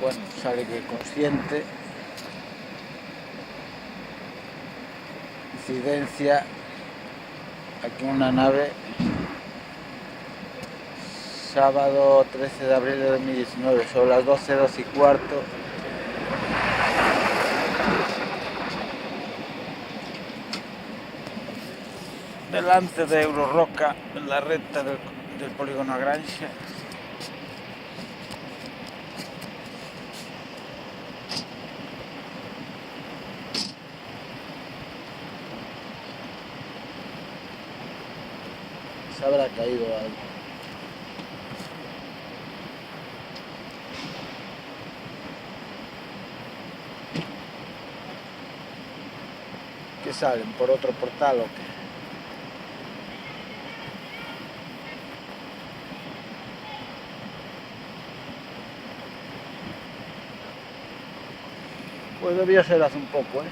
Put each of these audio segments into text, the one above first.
bueno, sale que consciente. Incidencia aquí en una nave, sábado 13 de abril de 2019, son las 12:15. Delante de Euroroca, en la recta del polígono Granja. Se habrá caído algo. ¿Qué salen? ¿Por otro portal o qué? Pues debía ser hace un poco, ¿eh?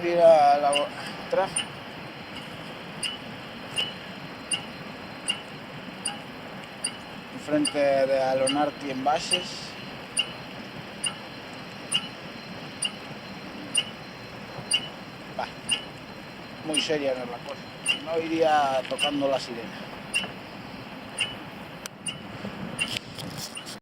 Mira la atrás. Enfrente de Alonarti en Bases. Muy seria no es la cosa. No iría tocando la sirena.